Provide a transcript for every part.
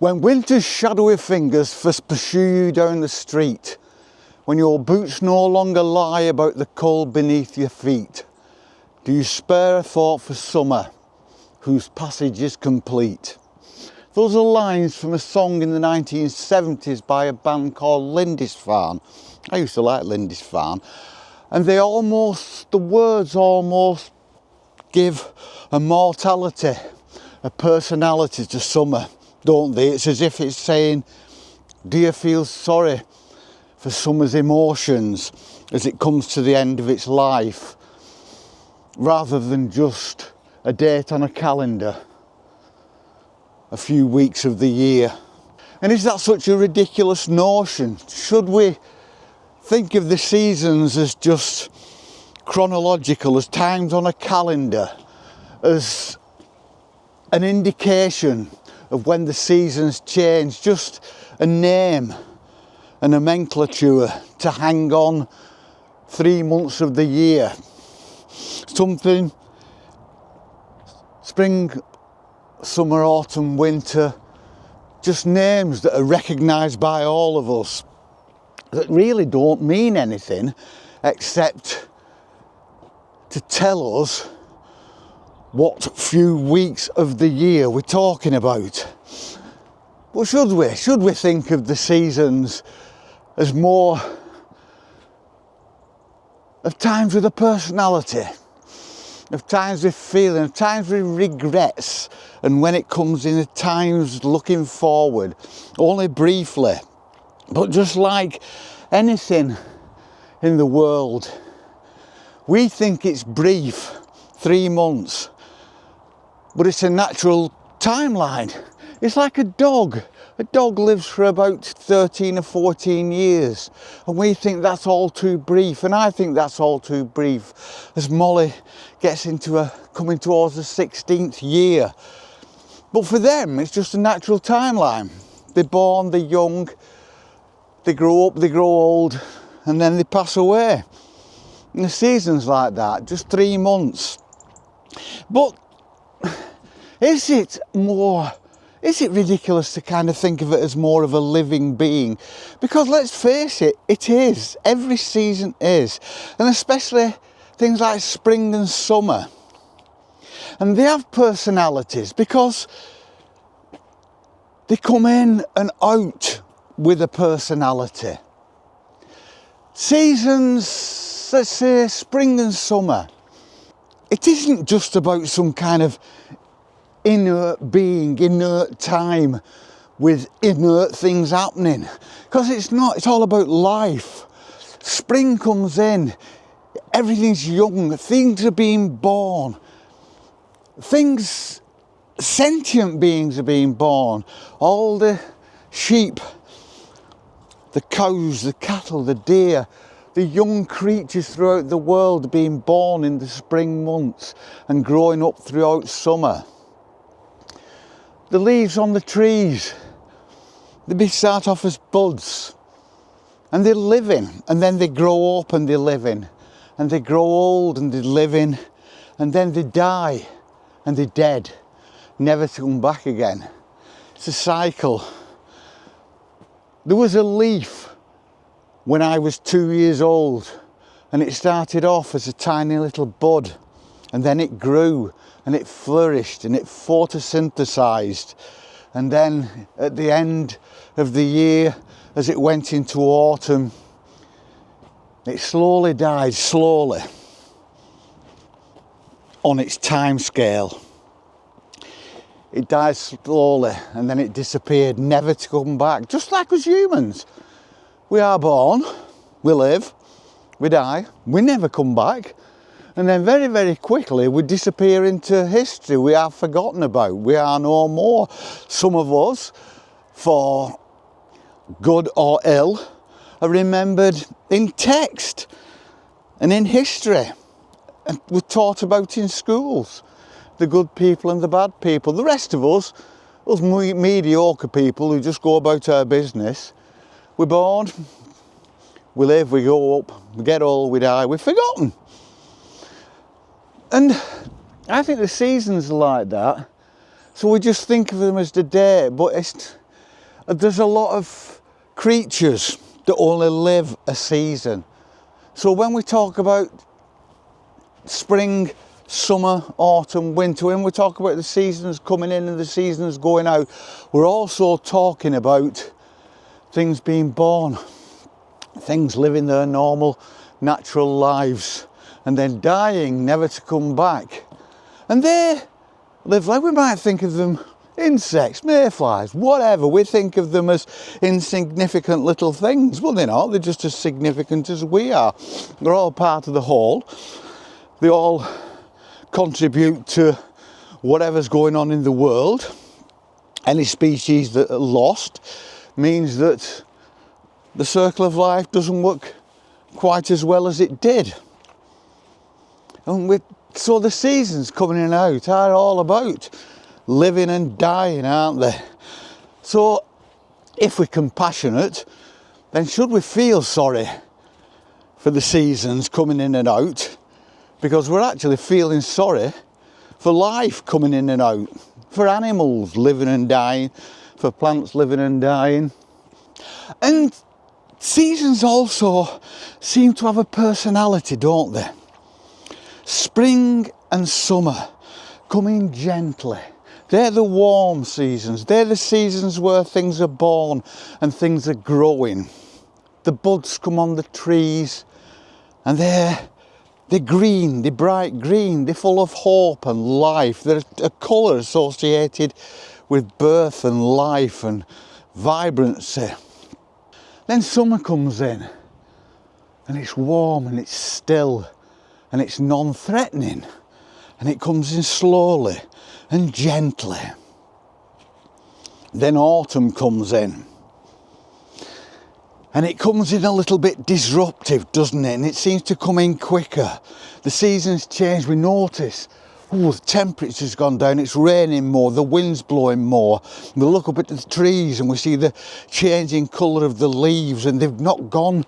When winter's shadowy fingers first pursue you down the street, when your boots no longer lie about the cold beneath your feet, do you spare a thought for summer, whose passage is complete? Those are lines from a song in the 1970s by a band called Lindisfarne. I used to like Lindisfarne. And the words almost give a mortality, a personality to summer, don't they? It's as if it's saying, do you feel sorry for summer's emotions as it comes to the end of its life, rather than just a date on a calendar, a few weeks of the year? And is that such a ridiculous notion? Should we think of the seasons as just chronological, as times on a calendar, as an indication of when the seasons change, just a name, a nomenclature to hang on 3 months of the year? Something, spring, summer, autumn, winter, just names that are recognised by all of us, that really don't mean anything except to tell us what few weeks of the year we're talking about. But should we think of the seasons as more of times with a personality, of times with feeling, of times with regrets, and when it comes in at times looking forward, only briefly? But just like anything in the world, we think it's brief, 3 months, but it's a natural timeline. It's like a dog. A dog lives for about 13 or 14 years, and we think that's all too brief, and I think that's all too brief as Molly gets coming towards the 16th year. But for them, it's just a natural timeline. They're born, they're young, they grow up, they grow old, and then they pass away. And the season's like that, just 3 months. But is it ridiculous to kind of think of it as more of a living being? Because let's face it, it is. Every season is. And especially things like spring and summer. And they have personalities because they come in and out with a personality. Seasons, let's say spring and summer, it isn't just about some kind of inert being, inert time with inert things happening, because it's not. It's all about life. Spring comes in, everything's young, things are being born, sentient beings are being born. All the sheep, the cows, the cattle, the deer, the young creatures throughout the world being born in the spring months and growing up throughout summer. The leaves on the trees, they start off as buds, and they're living, and then they grow up and they're living, and they grow old and they're living, and then they die and they're dead, never to come back again. It's a cycle. There was a leaf when I was 2 years old, and it started off as a tiny little bud, and then it grew and it flourished and it photosynthesized, and then at the end of the year, as it went into autumn, it slowly died, slowly, on its time scale. It died slowly and then it disappeared, never to come back. Just like us humans. We are born, we live, we die, we never come back. And then very, very quickly we disappear into history. We are forgotten about. We are no more. Some of us, for good or ill, are remembered in text and in history. And we're taught about in schools. The good people and the bad people. The rest of us mediocre people who just go about our business, we're born, we live, we grow up, we get old, we die, we're forgotten. And I think the seasons are like that. So we just think of them as the day, but there's a lot of creatures that only live a season. So when we talk about spring, summer, autumn, winter, when we talk about the seasons coming in and the seasons going out, we're also talking about things being born, things living their normal, natural lives, and then dying, never to come back. And they live like, we might think of them insects, mayflies, whatever. We think of them as insignificant little things. Well, they're not. They're just as significant as we are. They're all part of the whole. They all contribute to whatever's going on in the world. Any species that are lost means that the circle of life doesn't work quite as well as it did. And so the seasons coming in and out are all about living and dying, aren't they? So if we're compassionate, then should we feel sorry for the seasons coming in and out? Because we're actually feeling sorry for life coming in and out, for animals living and dying, for plants living and dying. And seasons also seem to have a personality, don't they? Spring and summer coming gently. They're the warm seasons. They're the seasons where things are born and things are growing. The buds come on the trees and they're green, they're bright green, they're full of hope and life. They're a colour associated with birth and life and vibrancy. Then summer comes in and it's warm and it's still and it's non-threatening, and it comes in slowly and gently. Then autumn comes in, and it comes in a little bit disruptive, doesn't it? And it seems to come in quicker. The seasons change. We notice, the temperature's gone down, it's raining more, the wind's blowing more. We look up at the trees and we see the changing colour of the leaves, and they're not going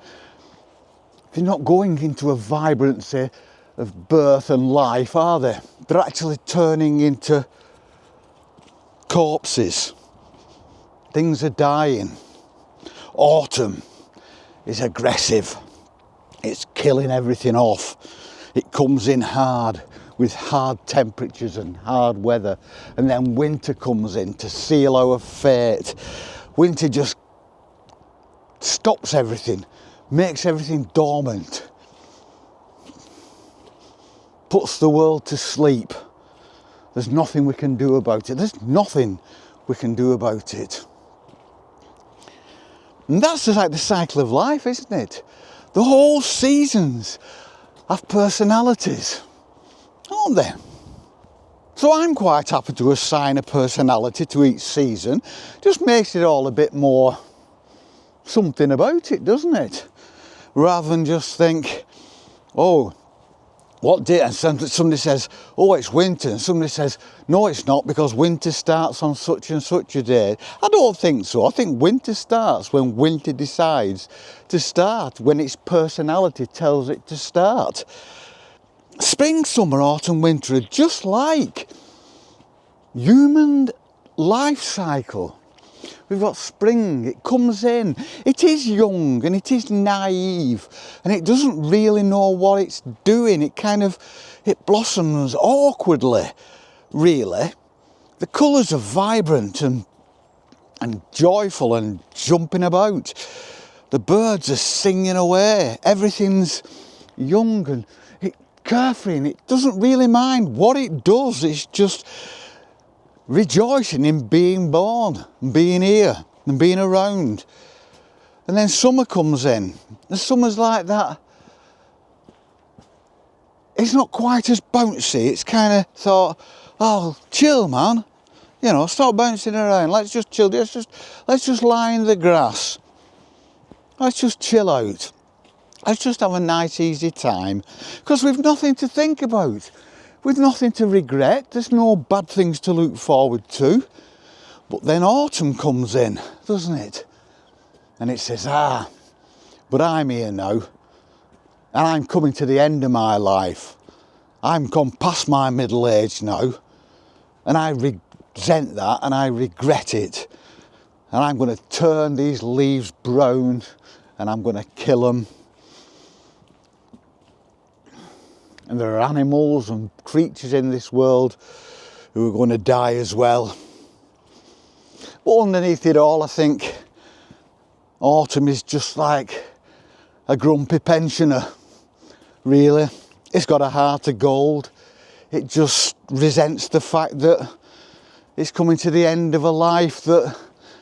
into a vibrancy of birth and life, are they? They're actually turning into corpses. Things are dying. Autumn is aggressive. It's killing everything off. It comes in hard with hard temperatures and hard weather. And then winter comes in to seal our fate. Winter just stops everything, makes everything dormant, puts the world to sleep. There's nothing we can do about it. There's nothing we can do about it. And that's just like the cycle of life, isn't it? The whole seasons have personalities, aren't they? So I'm quite happy to assign a personality to each season. Just makes it all a bit more something about it, doesn't it? Rather than just think, oh, what day? And somebody says, oh, it's winter. And somebody says, no, it's not, because winter starts on such and such a day. I don't think so. I think winter starts when winter decides to start, when its personality tells it to start. Spring, summer, autumn, winter are just like human life cycle. We've got spring, it comes in, it is young and it is naive and it doesn't really know what it's doing. It blossoms awkwardly, really. The colours are vibrant and joyful and jumping about. The birds are singing away. Everything's young and carefree, and it doesn't really mind what it does. It's just rejoicing in being born, and being here, and being around. And then summer comes in. And summer's like that. It's not quite as bouncy. It's kind of thought, oh, chill, man. You know, stop bouncing around. Let's just chill. Let's just lie in the grass. Let's just chill out. Let's just have a nice, easy time. Because we've nothing to think about. We've nothing to regret. There's no bad things to look forward to. But then autumn comes in, doesn't it? And it says, but I'm here now. And I'm coming to the end of my life. I'm gone past my middle age now. And I resent that and I regret it. and I'm going to turn these leaves brown and I'm going to kill them. And there are animals and creatures in this world who are going to die as well. But underneath it all, I think autumn is just like a grumpy pensioner, really. It's got a heart of gold. It just resents the fact that it's coming to the end of a life that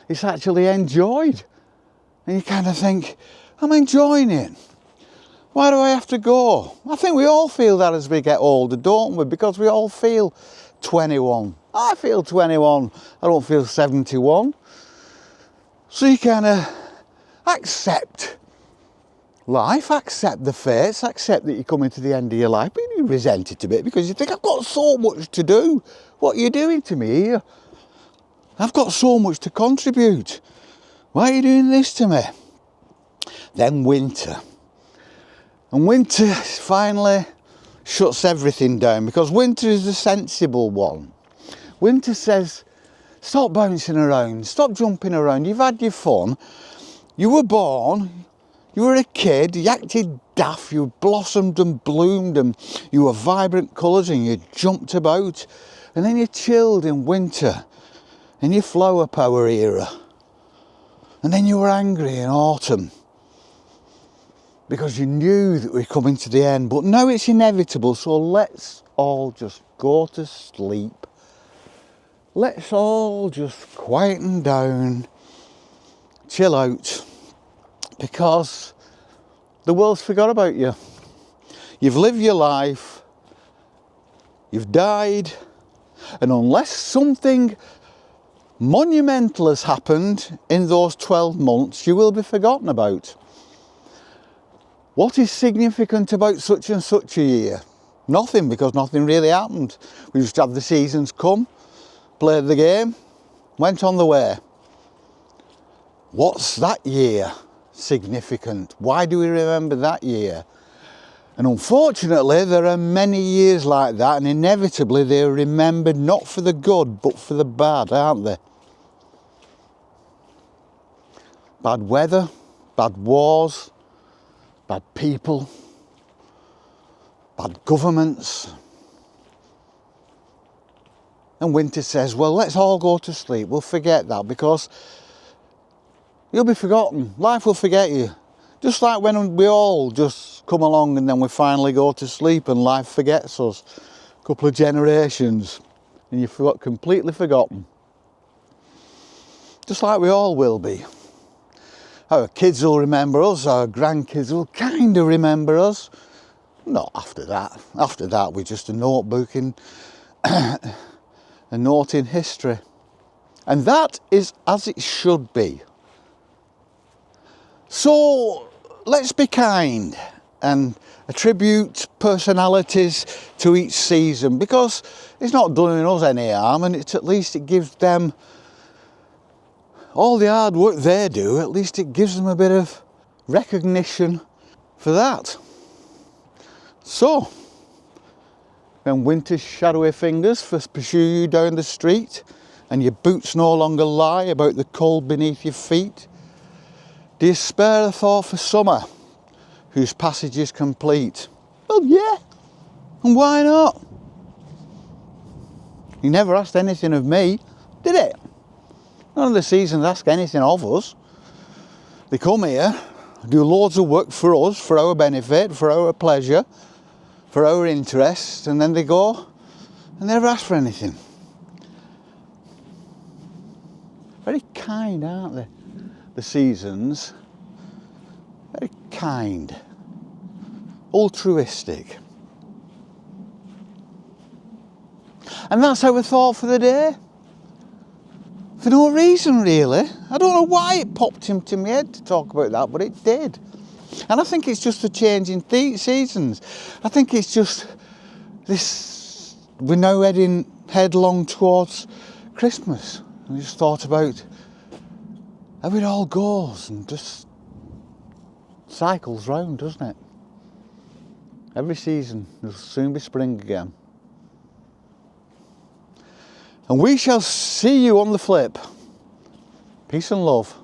it's actually enjoyed. And you kind of think, I'm enjoying it. Why do I have to go? I think we all feel that as we get older, don't we? Because we all feel 21. I feel 21. I don't feel 71. So you kind of accept life, accept the fates, accept that you're coming to the end of your life, but you resent it a bit because you think, I've got so much to do. What are you doing to me here? I've got so much to contribute. Why are you doing this to me? Then winter. And winter finally shuts everything down, because winter is the sensible one. Winter says, stop bouncing around, stop jumping around, you've had your fun. You were born, you were a kid, you acted daft, you blossomed and bloomed and you were vibrant colours and you jumped about. And then you chilled in winter, in your flower power era. And then you were angry in autumn, because you knew that we're coming to the end. But now it's inevitable, so let's all just go to sleep. Let's all just quieten down, chill out, because the world's forgot about you. You've lived your life, you've died, and unless something monumental has happened in those 12 months, you will be forgotten about. What is significant about such and such a year? Nothing, because nothing really happened. We just had the seasons come, played the game, went on the way. What's that year significant? Why do we remember that year? And unfortunately, there are many years like that, and inevitably they're remembered not for the good, but for the bad, aren't they? Bad weather, bad wars, bad people, bad governments. And winter says, well, let's all go to sleep. We'll forget that, because you'll be forgotten. Life will forget you. Just like when we all just come along and then we finally go to sleep and life forgets us. A couple of generations and you're completely forgotten. Just like we all will be. Our kids will remember us, our grandkids will kind of remember us. Not after that. After that, we're just a notebook in a note in history. And that is as it should be. So let's be kind and attribute personalities to each season, because it's not doing us any harm, and at least it gives them all the hard work they do, at least it gives them a bit of recognition for that. So, when winter's shadowy fingers first pursue you down the street and your boots no longer lie about the cold beneath your feet, do you spare a thought for summer, whose passage is complete? Well, yeah, and why not? You never asked anything of me, did it? None of the seasons ask anything of us. They come here, do loads of work for us, for our benefit, for our pleasure, for our interest, and then they go and never ask for anything. Very kind, aren't they? The seasons. Very kind. Altruistic. And that's our thought for the day. For no reason, really. I don't know why it popped into my head to talk about that, but it did. And I think it's just a change in seasons. I think it's just this, we're now heading headlong towards Christmas. And I just thought about how it all goes and just cycles round, doesn't it? Every season, there'll soon be spring again. And we shall see you on the flip. Peace and love.